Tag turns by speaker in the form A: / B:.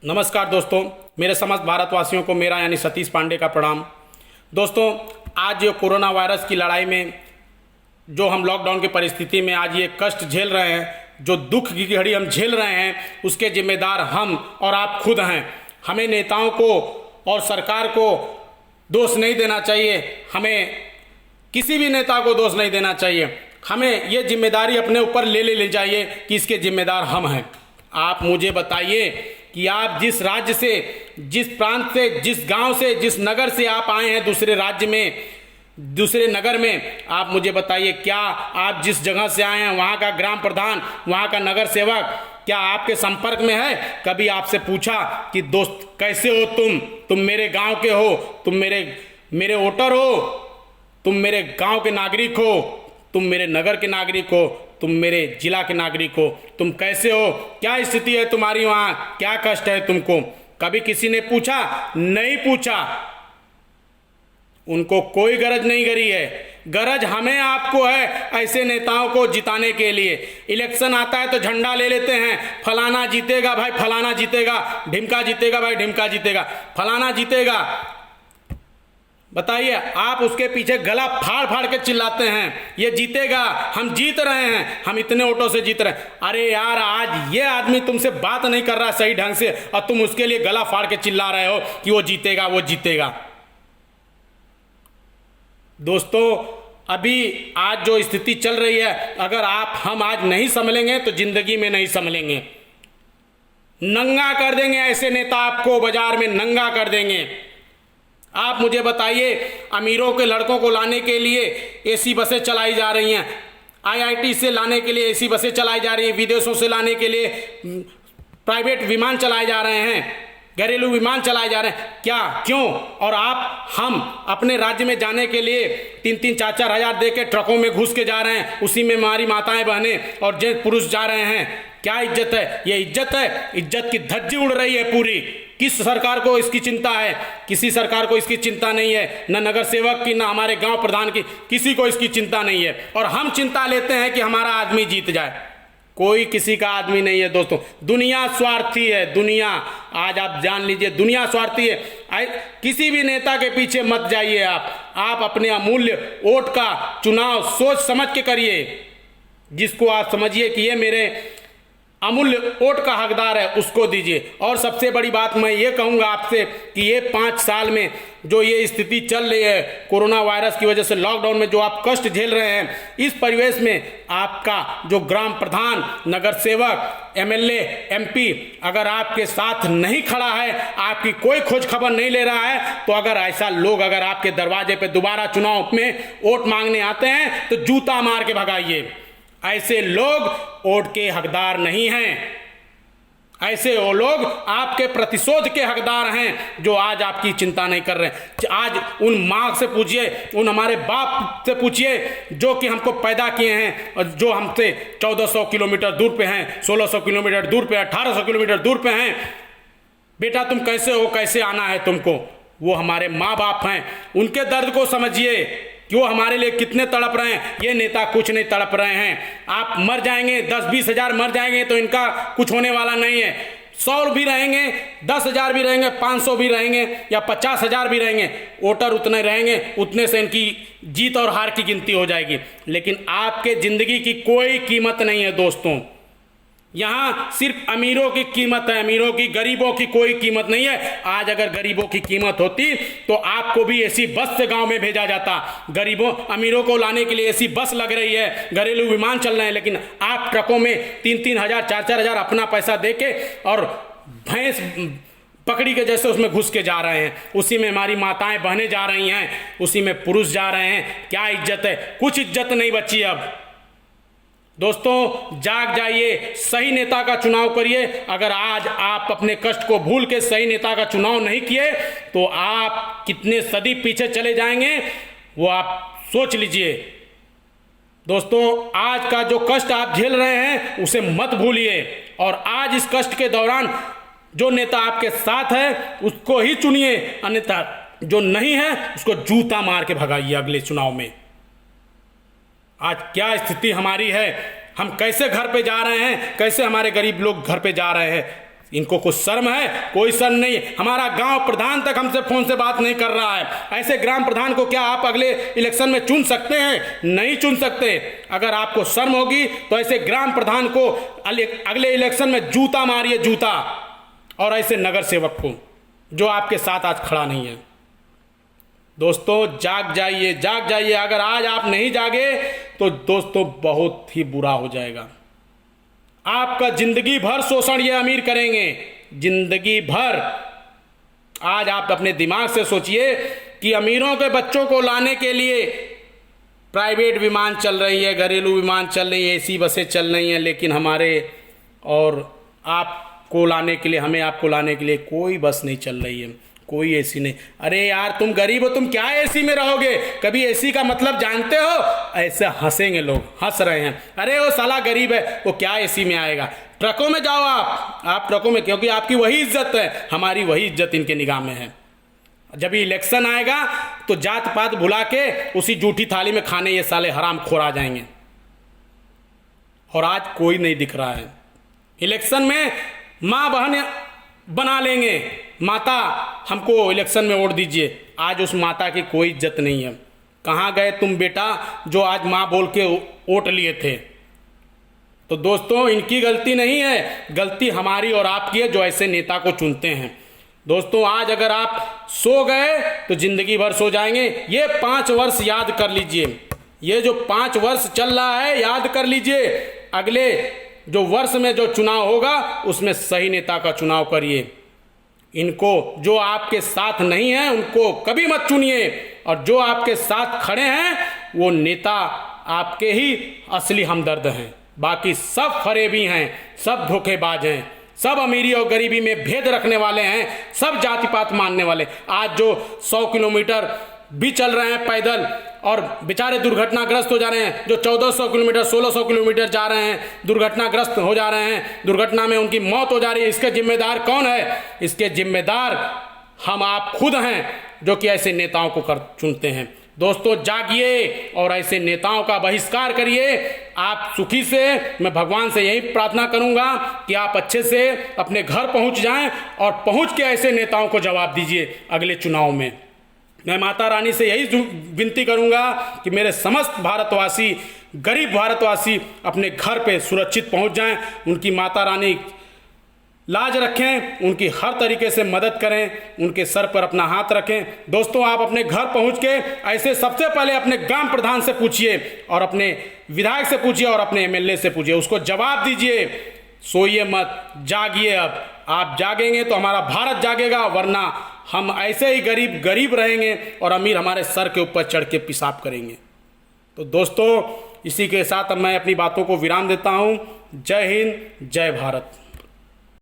A: नमस्कार दोस्तों, मेरे समस्त भारतवासियों को मेरा यानी सतीश पांडे का प्रणाम। दोस्तों, आज ये कोरोना वायरस की लड़ाई में जो हम लॉकडाउन की परिस्थिति में आज ये कष्ट झेल रहे हैं, जो दुख की घड़ी हम झेल रहे हैं, उसके जिम्मेदार हम और आप खुद हैं। हमें नेताओं को और सरकार को दोष नहीं देना चाहिए, हमें किसी भी नेता को दोष नहीं देना चाहिए। हमें ये जिम्मेदारी अपने ऊपर ले जाइए कि इसके जिम्मेदार हम हैं। आप मुझे बताइए कि आप जिस राज्य से, जिस प्रांत से, जिस गांव से, जिस नगर से आप आए हैं दूसरे राज्य में, दूसरे नगर में, आप मुझे बताइए क्या आप जिस जगह से आए हैं वहाँ का ग्राम प्रधान, वहाँ का नगर सेवक क्या आपके संपर्क में है? कभी आपसे पूछा कि दोस्त कैसे हो तुम मेरे गांव के हो, तुम मेरे वोटर हो, तुम मेरे गांव के नागरिक हो, तुम मेरे नगर के नागरिक हो, तुम मेरे जिला के नागरिक हो, तुम कैसे हो, क्या स्थिति है तुम्हारी, वहाँ क्या कष्ट है तुमको? कभी किसी ने पूछा? नहीं पूछा। उनको कोई गरज नहीं करी है। गरज हमें आपको है ऐसे नेताओं को जिताने के लिए। इलेक्शन आता है तो झंडा ले लेते हैं, फलाना जीतेगा भाई, फलाना जीतेगा, ढिमका जीतेगा भाई, ढिमका जीतेगा, फलाना जीतेगा। बताइए, आप उसके पीछे गला फाड़ फाड़ के चिल्लाते हैं ये जीतेगा, हम जीत रहे हैं, हम इतने वोटों से जीत रहे हैं। अरे यार, आज ये आदमी तुमसे बात नहीं कर रहा सही ढंग से और तुम उसके लिए गला फाड़ के चिल्ला रहे हो कि वो जीतेगा, वो जीतेगा। दोस्तों, अभी आज जो स्थिति चल रही है, अगर हम आज नहीं संभलेंगे तो जिंदगी में नहीं संभलेंगे। नंगा कर देंगे ऐसे नेता, आपको बाजार में नंगा कर देंगे। आप मुझे बताइए, अमीरों के लड़कों को लाने के लिए एसी बसें चलाई जा रही हैं, आईआईटी से लाने के लिए एसी बसें चलाई जा रही हैं, विदेशों से लाने के लिए प्राइवेट विमान चलाए जा रहे हैं, घरेलू विमान चलाए जा रहे हैं। क्या, क्यों? और हम अपने राज्य में जाने के लिए 3-3, 4-4 हज़ार दे के ट्रकों में घुस के जा रहे हैं, उसी में हमारी माताएं बहनें और जेंट्स पुरुष जा रहे हैं। क्या इज्जत है? ये इज्जत है? इज्जत की धज्जी उड़ रही है पूरी। किस सरकार को इसकी चिंता है? किसी सरकार को इसकी चिंता नहीं है, न नगर सेवक की, न हमारे गांव प्रधान की, किसी को इसकी चिंता नहीं है। और हम चिंता लेते हैं कि हमारा आदमी जीत जाए। कोई किसी का आदमी नहीं है दोस्तों। दुनिया स्वार्थी है, दुनिया, आज आप जान लीजिए, दुनिया स्वार्थी है। किसी भी नेता के पीछे मत जाइए। आप अपने अमूल्य वोट का चुनाव सोच समझ के करिए, जिसको आप समझिए कि ये मेरे अमूल्य वोट का हकदार है, उसको दीजिए। और सबसे बड़ी बात मैं ये कहूँगा आपसे कि ये 5 साल में जो ये स्थिति चल रही है कोरोना वायरस की वजह से, लॉकडाउन में जो आप कष्ट झेल रहे हैं, इस परिवेश में आपका जो ग्राम प्रधान, नगर सेवक, एमएलए, एमपी अगर आपके साथ नहीं खड़ा है, आपकी कोई खोज खबर नहीं ले रहा है, तो अगर ऐसा लोग अगर आपके दरवाजे पे दोबारा चुनाव में वोट मांगने आते हैं तो जूता मार के भगाइए। ऐसे लोग वोट के हकदार नहीं हैं। ऐसे वो लोग आपके प्रतिशोध के हकदार हैं जो आज आपकी चिंता नहीं कर रहे। आज उन माँ से पूछिए, उन हमारे बाप से पूछिए जो कि हमको पैदा किए हैं और जो हमसे 1400 किलोमीटर दूर पे हैं, 1600 किलोमीटर दूर पे, 1800 किलोमीटर दूर पे हैं। बेटा तुम कैसे हो, कैसे आना है तुमको? वो हमारे माँ बाप हैं, उनके दर्द को समझिए कि वो हमारे लिए कितने तड़प रहे हैं। ये नेता कुछ नहीं तड़प रहे हैं। आप मर जाएंगे, 10-20 हज़ार मर जाएंगे तो इनका कुछ होने वाला नहीं है। 100 भी रहेंगे, 10,000 भी रहेंगे, 500 भी रहेंगे या 50,000 भी रहेंगे, वोटर उतने रहेंगे, उतने से इनकी जीत और हार की गिनती हो जाएगी। लेकिन आपके जिंदगी की कोई कीमत नहीं है दोस्तों। यहाँ सिर्फ अमीरों की कीमत है, अमीरों की, गरीबों की कोई कीमत नहीं है। आज अगर गरीबों की कीमत होती तो आपको भी ऐसी बस से गांव में भेजा जाता। अमीरों को लाने के लिए ऐसी बस लग रही है, घरेलू विमान चल रहे हैं, लेकिन आप ट्रकों में 3-3 हज़ार, 4-4 हज़ार अपना पैसा दे के और भैंस पकड़ी के जैसे उसमें घुस के जा रहे हैं। उसी में हमारी माताएं बहनें जा रही हैं, उसी में पुरुष जा रहे हैं। क्या इज्जत है? कुछ इज्जत नहीं बची अब। दोस्तों, जाग जाइए, सही नेता का चुनाव करिए। अगर आज आप अपने कष्ट को भूल के सही नेता का चुनाव नहीं किए तो आप कितने सदी पीछे चले जाएंगे, वो आप सोच लीजिए। दोस्तों, आज का जो कष्ट आप झेल रहे हैं उसे मत भूलिए, और आज इस कष्ट के दौरान जो नेता आपके साथ है उसको ही चुनिए, अन्यथा जो नहीं है उसको जूता मार के भगाइए अगले चुनाव में। आज क्या स्थिति हमारी है, हम कैसे घर पे जा रहे हैं, कैसे हमारे गरीब लोग घर पे जा रहे हैं, इनको कुछ शर्म है? कोई शर्म नहीं। हमारा गांव प्रधान तक हमसे फोन से बात नहीं कर रहा है। ऐसे ग्राम प्रधान को क्या आप अगले इलेक्शन में चुन सकते हैं? नहीं चुन सकते। अगर आपको शर्म होगी तो ऐसे ग्राम प्रधान को अगले इलेक्शन में जूता मारिए, जूता। और ऐसे नगर सेवक को जो आपके साथ आज खड़ा नहीं है। दोस्तों जाग जाइए, जाग जाइए। अगर आज आप नहीं जागे तो दोस्तों बहुत ही बुरा हो जाएगा। आपका जिंदगी भर शोषण ये अमीर करेंगे, जिंदगी भर। आज आप अपने दिमाग से सोचिए कि अमीरों के बच्चों को लाने के लिए प्राइवेट विमान चल रही है, घरेलू विमान चल रही है, एसी बसें चल रही हैं, लेकिन हमारे और आपको लाने के लिए, हमें आपको लाने के लिए कोई बस नहीं चल रही है, कोई एसी नहीं। अरे यार तुम गरीब हो, तुम क्या एसी में रहोगे? कभी एसी का मतलब जानते हो? ऐसे हंसेंगे लोग, हंस रहे हैं। अरे वो साला गरीब है, वो क्या एसी में आएगा? ट्रकों में जाओ आप ट्रकों में, क्योंकि आपकी वही इज्जत है, हमारी वही इज्जत इनके निगाह में है। जब इलेक्शन आएगा तो जात पात भुला के उसी जूठी थाली में खाने ये साले हराम खोर आ जाएंगे। और आज कोई नहीं दिख रहा है। इलेक्शन में माँ बहन बना लेंगे, माता हमको इलेक्शन में वोट दीजिए। आज उस माता की कोई इज्जत नहीं है। कहाँ गए तुम बेटा जो आज माँ बोल के वोट लिए थे? तो दोस्तों इनकी गलती नहीं है, गलती हमारी और आपकी है जो ऐसे नेता को चुनते हैं। दोस्तों आज अगर आप सो गए तो जिंदगी भर सो जाएंगे। ये 5 वर्ष याद कर लीजिए, ये जो 5 वर्ष चल रहा है याद कर लीजिए। अगले जो वर्ष में जो चुनाव होगा उसमें सही नेता का चुनाव करिए। इनको जो आपके साथ नहीं है उनको कभी मत चुनिए, और जो आपके साथ खड़े हैं वो नेता आपके ही असली हमदर्द हैं। बाकी सब फरेबी हैं, सब धोखेबाज हैं, सब अमीरी और गरीबी में भेद रखने वाले हैं, सब जाति पात मानने वाले। आज जो 100 किलोमीटर भी चल रहे हैं पैदल और बेचारे दुर्घटनाग्रस्त हो जा रहे हैं, जो 1400 किलोमीटर 1600 किलोमीटर जा रहे हैं दुर्घटनाग्रस्त हो जा रहे हैं, दुर्घटना में उनकी मौत हो जा रही है, इसके जिम्मेदार कौन है? इसके जिम्मेदार हम आप खुद हैं जो कि ऐसे नेताओं को चुनते हैं। दोस्तों जागिए और ऐसे नेताओं का बहिष्कार करिए। आप सुखी से, मैं भगवान से यही प्रार्थना करूंगा कि आप अच्छे से अपने घर पहुंच जाएं और पहुंच के ऐसे नेताओं को जवाब दीजिए अगले चुनाव में। मैं माता रानी से यही विनती करूंगा कि मेरे समस्त भारतवासी, गरीब भारतवासी अपने घर पे सुरक्षित पहुंच जाएं। उनकी माता रानी लाज रखें, उनकी हर तरीके से मदद करें, उनके सर पर अपना हाथ रखें। दोस्तों आप अपने घर पहुंच के ऐसे सबसे पहले अपने ग्राम प्रधान से पूछिए और अपने विधायक से पूछिए और अपने एमएलए से पूछिए, उसको जवाब दीजिए। सोइए मत, जागिए। अब आप जागेंगे तो हमारा भारत जागेगा, वरना हम ऐसे ही गरीब गरीब रहेंगे और अमीर हमारे सर के ऊपर चढ़ के पेशाब करेंगे। तो दोस्तों इसी के साथ अब मैं अपनी बातों को विराम देता हूँ। जय हिंद, जय भारत।